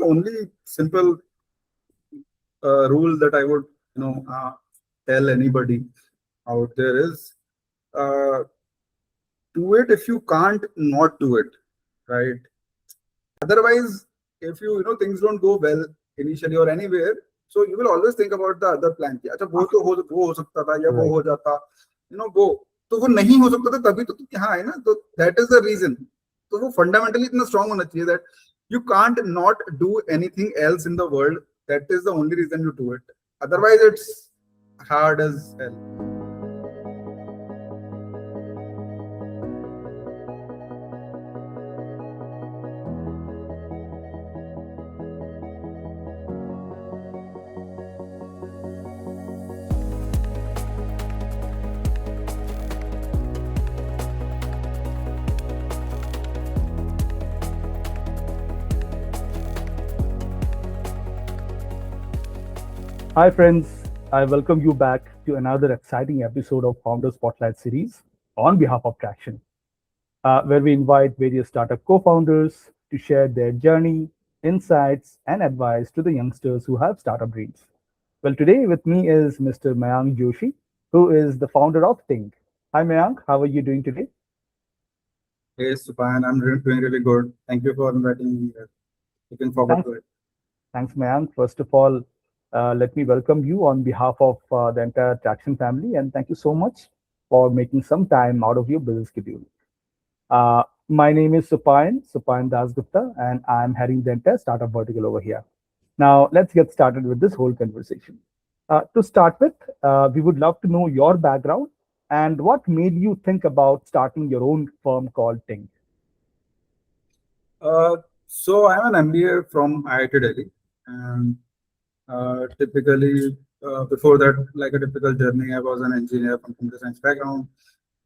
only simple rule that I would tell anybody out there is uh, do it if you can't not do it, right? Otherwise, if things don't go well initially or anywhere, so you will always think about the other plan. कि, अच्छा वो हो सकता था या वो Right. हो जाता, वो तो वो नहीं हो सकता था तभी तो तुम यहाँ है ना, तो that is the reason. तो वो fundamentally इतना strong होना चाहिए that you can't not do anything else in the world. That is the only reason you do it. Otherwise, it's hard as hell. Hi, friends. I welcome you back to another exciting episode of Founder Spotlight series on behalf of Tracxn, where we invite various startup co founders to share their journey, insights, and advice to the youngsters who have startup dreams. Well, today with me is Mr. Mayank Joshi, who is the founder of Ting. Hi, Mayank. How are you doing today? Hey, Supan, I'm doing really good. Thank you for inviting me here. Looking forward Thanks. to it. Thanks, Mayank. First of all, let me welcome you on behalf of the entire Tracxn family, and thank you so much for making some time out of your busy schedule. My name is Supayan Dasgupta, and I'm heading the entire startup vertical over here. Now, let's get started with this whole conversation. To start with, we would love to know your background and what made you think about starting your own firm called Ting. So I'm an MBA from IIT Delhi, and typically before that, like a typical journey, I was an engineer from computer science background,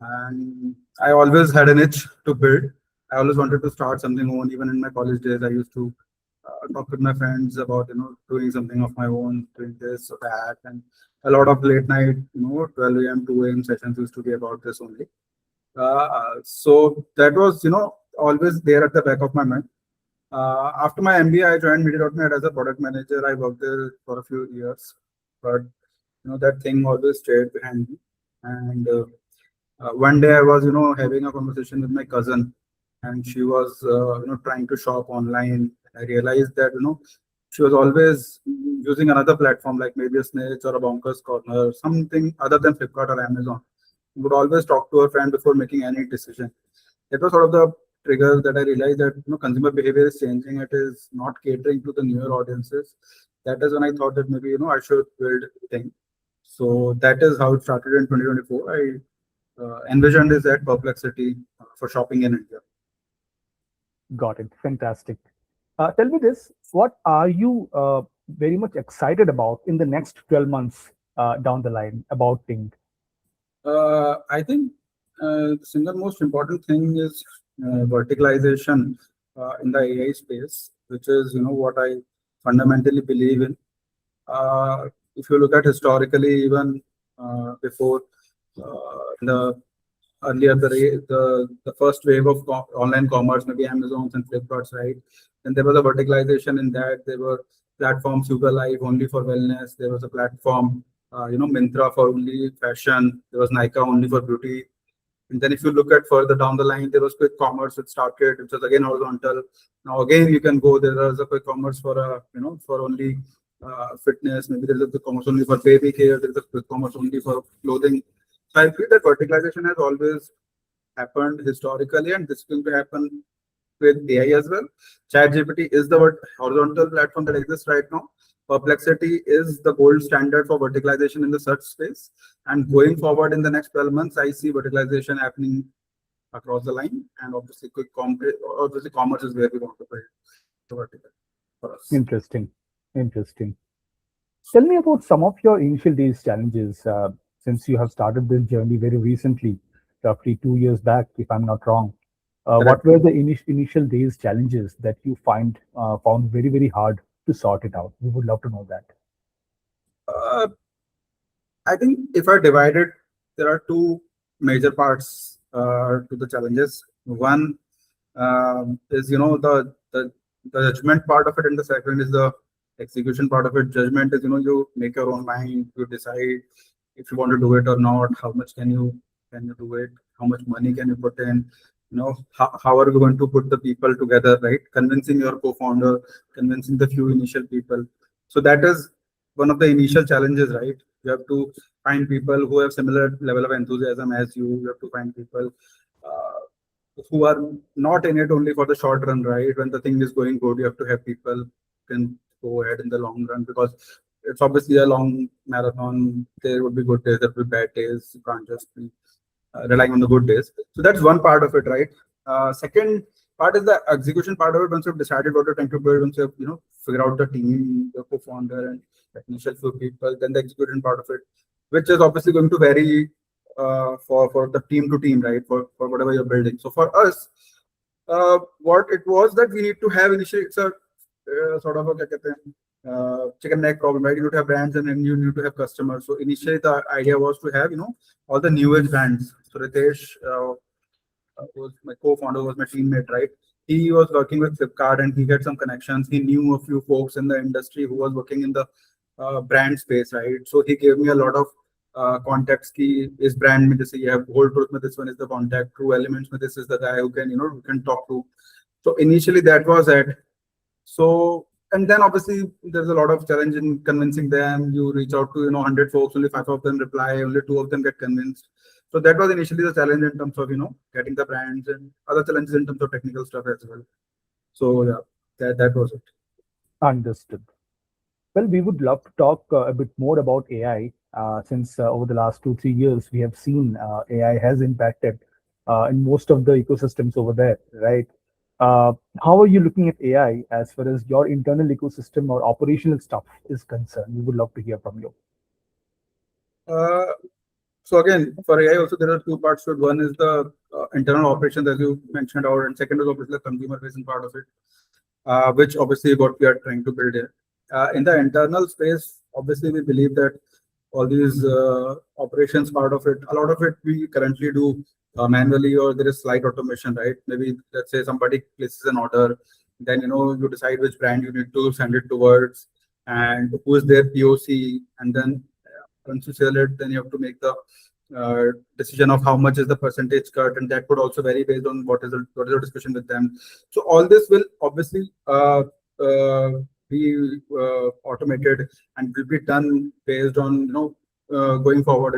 and I always had an itch to build. I always wanted to start something own. Even in my college days, I used to talk with my friends about doing something of my own, doing this or that, and a lot of late night 12 a.m. 2 a.m. sessions used to be about this only. So that was always there at the back of my mind. After my MBA, I joined Media.net as a product manager. I worked there for a few years, but that thing always stayed behind me. And one day I was having a conversation with my cousin, and she was trying to shop online. I realized that she was always using another platform like maybe a Snitch or a Bonkers Corner, something other than Flipkart or Amazon. Would always talk to her friend before making any decision. That was sort of the trigger that I realized that consumer behavior is changing. It is not catering to the newer audiences. That is when I thought that maybe I should build thing. So that is how it started in 2024. I envisioned this at Perplexity for shopping in India. Got it. Fantastic. Tell me this, what are you very much excited about in the next 12 months down the line about Ting? I think the single most important thing is verticalization in the AI space, which is what I fundamentally believe in. If you look at historically, even before the earlier the first wave of online commerce, maybe Amazons and Flipkarts, right? Then there was a verticalization in that. There were platforms, Yuga Life only for wellness. There was a platform, Mintra for only fashion. There was Nykaa only for beauty. And then if you look at further down the line, there was quick commerce which started, which was again horizontal. Now again you can go. There is a quick commerce for for only fitness. Maybe there is a quick commerce only for baby care. There is a quick commerce only for clothing. So I feel that verticalization has always happened historically, and this is going to happen with AI as well. ChatGPT is the horizontal platform that exists right now. Perplexity is the gold standard for verticalization in the search space. And going forward in the next 12 months, I see verticalization happening across the line. And obviously, obviously commerce is where we want to build the vertical for us. Interesting. Interesting. Tell me about some of your initial days challenges since you have started this journey very recently, roughly 2 years back, if I'm not wrong. What Correct. were the initial days challenges that you found very, very hard to sort it out? We would love to know that. Uh, I think if I divide it, there are two major parts to the challenges. One is the the judgment part of it, and the second is the execution part of it. Judgment is, you make your own mind, you decide if you want to do it or not, how much can you do it, how much money can you put in, how are you going to put the people together, right? Convincing your co-founder, convincing the few initial people. So that is one of the initial challenges, right? You have to find people who have similar level of enthusiasm as you. You have to find people uh, who are not in it only for the short run, right? When the thing is going good, you have to have people who can go ahead in the long run, because it's obviously a long marathon. There would be good days, there would be bad days. You can't just be relying on the good days. So that's one part of it, right? Second part is the execution part of it. Once you've decided what you're trying to build, once you've figure out the team, the co-founder, and the initial few people, then the execution part of it, which is obviously going to vary for the team to team, right? For whatever you're building. So for us, what it was that we need to have initially, it's a sort of a क्या कहते हैं, chicken and egg problem, right? You need to have brands and then you need to have customers. So initially the idea was to have all the new age brands. So Ritesh was my co-founder, was my teammate, right? He was working with Flipkart and he had some connections. He knew a few folks in the industry who was working in the brand space, right? So he gave me a lot of contacts. Ki is brand mein jaise ye hai, Whole Truth mein this one is the contact, True Elements mein this is the guy who can who can talk to. So initially that was it. So, and then obviously there's a lot of challenge in convincing them. You reach out to 100 folks, only 5 of them reply, only 2 of them get convinced. So that was initially the challenge in terms of getting the brands, and other challenges in terms of technical stuff as well. So yeah, that was it. Understood. Well, we would love to talk a bit more about AI, since over the last 2, 3 years, we have seen AI has impacted in most of the ecosystems over there, right? Uh, how are you looking at AI as far as your internal ecosystem or operational stuff is concerned? We would love to hear from you. Uh, so again, for AI also there are two parts to it. One is the internal operations as you mentioned out, and second is obviously the consumer facing part of it, which obviously what we are trying to build here. In the internal space, obviously we believe that all these operations part of it, a lot of it we currently do manually, or there is slight automation, right? Maybe let's say somebody places an order, then you decide which brand you need to send it towards and who is their POC, and then once you sell it, then you have to make the decision of how much is the percentage cut, and that could also vary based on what is the discussion with them. So all this will obviously be automated and will be done based on going forward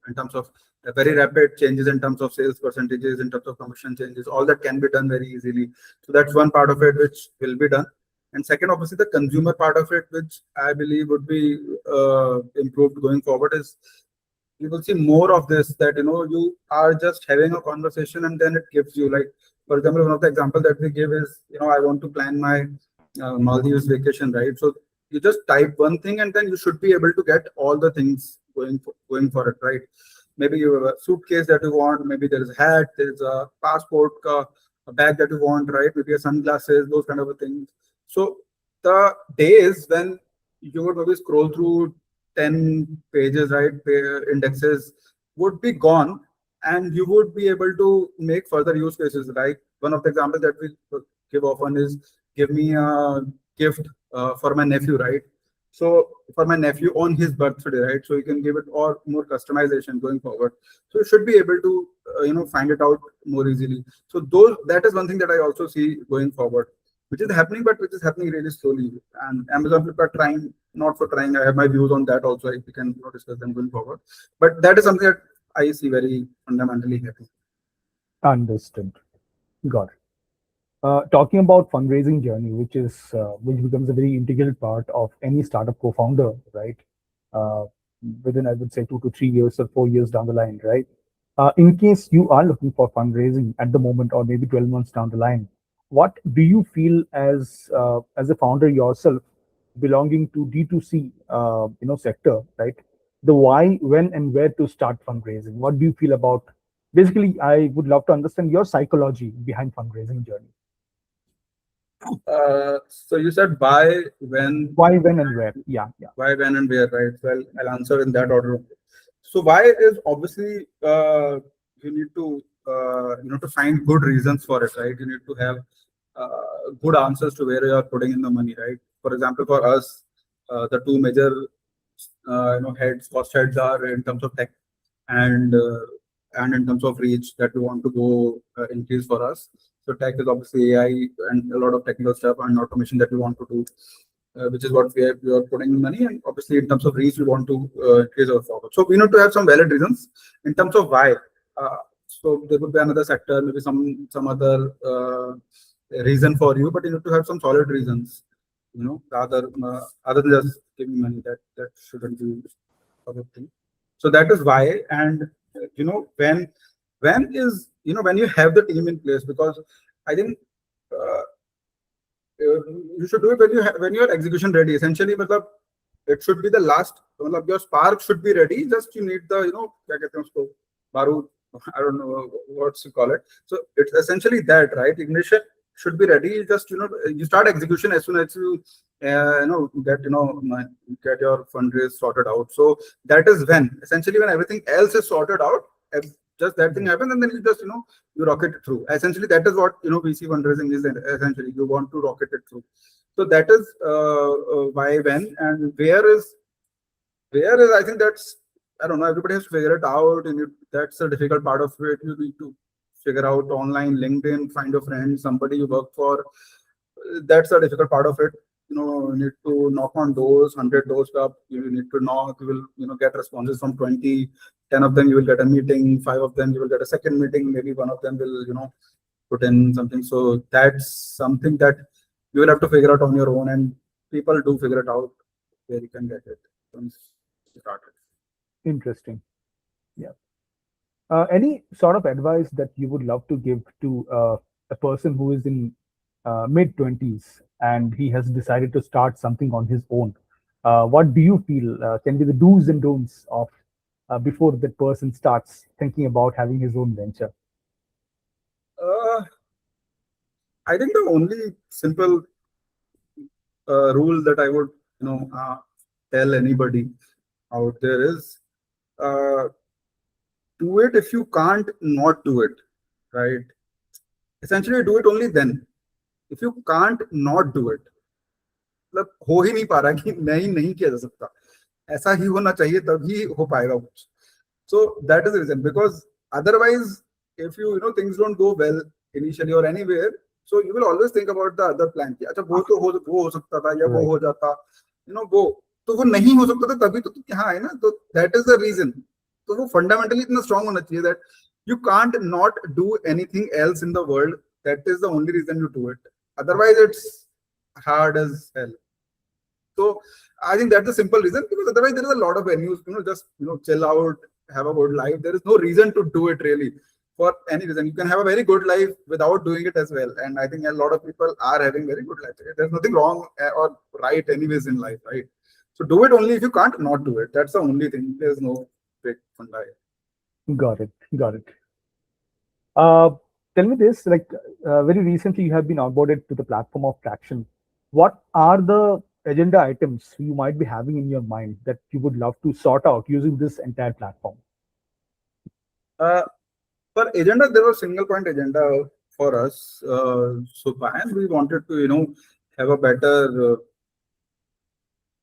in terms of very rapid changes in terms of sales percentages, in terms of commission changes. All that can be done very easily. So that's one part of it which will be done. And second, obviously, the consumer part of it, which I believe would be improved going forward, is you will see more of this, that you are just having a conversation and then it gives you, like, for example, one of the example that we give is I want to plan my Maldives vacation, right? So you just type one thing and then you should be able to get all the things going for it, right? Maybe you have a suitcase that you want, maybe there is a hat, there is a passport, a bag that you want, right? Maybe a sunglasses, those kind of a things. So the days when you would maybe scroll through 10 pages, right, indexes would be gone, and you would be able to make further use cases. Like one of the examples that we give often is, give me a gift for my nephew, right? So for my nephew on his birthday, right? So you can give it or more customization going forward. So you should be able to find it out more easily. So that is one thing that I also see going forward, which is happening, but which is happening really slowly. And Amazon people are trying, not for trying. I have my views on that also. We can discuss them going forward. But that is something that I see very fundamentally happening. Understood. Got it. Talking about fundraising journey, which becomes a very integral part of any startup co-founder, right? Uh, Within, I would say, 2 to 3 years or 4 years down the line, right? In case you are looking for fundraising at the moment, or maybe 12 months down the line, what do you feel as a founder yourself, belonging to D2C, sector, right? The why, when, and where to start fundraising. What do you feel about? Basically, I would love to understand your psychology behind fundraising journey. So you said why, when, Why, when, and where? Yeah, yeah. why, when, and where, right? Well, I'll answer in that order. So why is obviously you need to to find good reasons for it, right? You need to have good answers to where you are putting in the money, right? For example, for us, the two major cost heads are in terms of tech and in terms of reach that we want to go increase for us. So tech is obviously AI and a lot of technical stuff and automation that we want to do, which is what we are putting in money. And obviously, in terms of reach, we want to increase our forward. So we need to have some valid reasons in terms of why. So there would be another sector, maybe some other reason for you, but you need to have some solid reasons. Other than just giving money, that shouldn't be a good thing. So that is why. And when you have the team in place, because I think you should do it when you're execution ready. Essentially, matlab, it should be the last. Matlab, your spark should be ready. Just you need the क्या कहते हैं उसको, बारूद. I don't know what to call it. So it's essentially that, right? Ignition should be ready. Just you start execution as soon as you get your fundraise sorted out. So that is when essentially when everything else is sorted out, just that thing happens, and then you just you rocket it through. Essentially, that is what VC fundraising is. Essentially, you want to rocket it through. So that is why, when, and where is I think that's, I don't know. Everybody has to figure it out, and that's the difficult part of it. You need to figure out online, LinkedIn, find a friend, somebody you work for. That's the difficult part of it. You need to knock on doors, 100 doors up. You need to knock. You will get responses from 20. 10 of them you will get a meeting. 5 of them you will get a second meeting. Maybe one of them will put in something. So that's something that you will have to figure out on your own, and people do figure it out where you can get it once you start it. Interesting. Yeah. Any sort of advice that you would love to give to a person who is in mid-20s and he has decided to start something on his own? What do you feel can be the do's and don'ts of before that person starts thinking about having his own venture? I think the only simple rule that I would tell anybody out there is do it if you can't not do it, right? Essentially, do it only then. If you can't not do it, मतलब हो ही नहीं पा रहा कि नहीं किया जा सकता, ऐसा ही होना चाहिए तभी हो पाएगा कुछ. So that is the reason, because otherwise, if things don't go well initially or anywhere, so you will always think about the other plan. कि अच्छा वो तो हो सकता था या वो हो जाता, वो तो वो नहीं हो सकता था तभी तो यहाँ आए ना. तो that is the reason. तो वो fundamentally इतना strong होना चाहिए that you can't not do anything else in the world. That is the only reason you do it. Otherwise, it's hard as hell. So I think that's the simple reason, because otherwise there is a lot of venues, just chill out, have a good life. There is no reason to do it really for any reason. You can have a very good life without doing it as well. And I think a lot of people are having very good life. There's nothing wrong or right anyways in life, right? So do it only if you can't not do it. That's the only thing. There's no big fun life. Got it. Tell me this, like very recently you have been onboarded to the platform of Tracxn. What are the agenda items you might be having in your mind that you would love to sort out using this entire platform? For agenda, there was single point agenda for us. So we wanted to, have a better,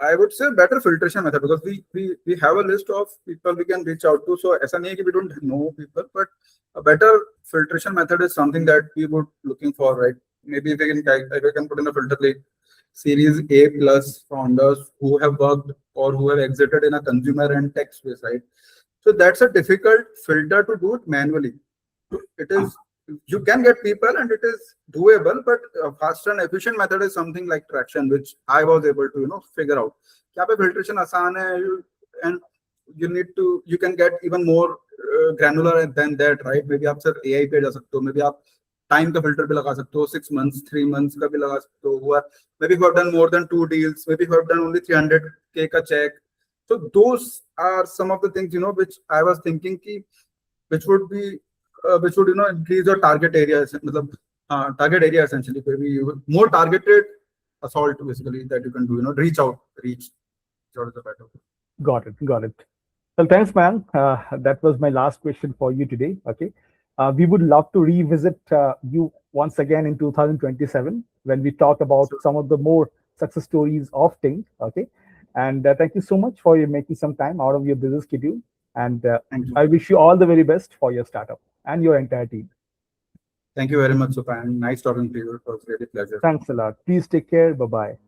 I would say better filtration method, because we have a list of people we can reach out to. So ऐसा नहीं है कि we don't know people, but a better filtration method is something that we would looking for, right? Maybe if we can put in a filter like Series A plus founders who have worked or who have exited in a consumer and tech space, right? So that's a difficult filter to do it manually. It is, you can get people and it is doable, but a faster and efficient method is something like Tracxn, which I was able to figure out. क्या पे filtration आसान है, and you can get even more granular than that, right? Maybe आप सिर्फ AI पे जा सकते हो, maybe आप time का filter भी लगा सकते हो, 6 months, 3 months का भी लगा सकते हो. Maybe you have done more than 2 deals, maybe you have done only 300K का check. So those are some of the things which I was thinking which would increase your target area, target area essentially, maybe more targeted assault basically that you can do, reach. Sort of the better. Got it. Well, thanks, man. That was my last question for you today. Okay. We would love to revisit you once again in 2027 when we talk about So some of the more success stories of Ting. Okay. And thank you so much for you making some time out of your busy schedule. And thank you. I wish you all the very best for your startup and your entire team. Thank you very much, Supan. Nice talking to you. It was really pleasure. Thanks a lot. Please take care. Bye bye.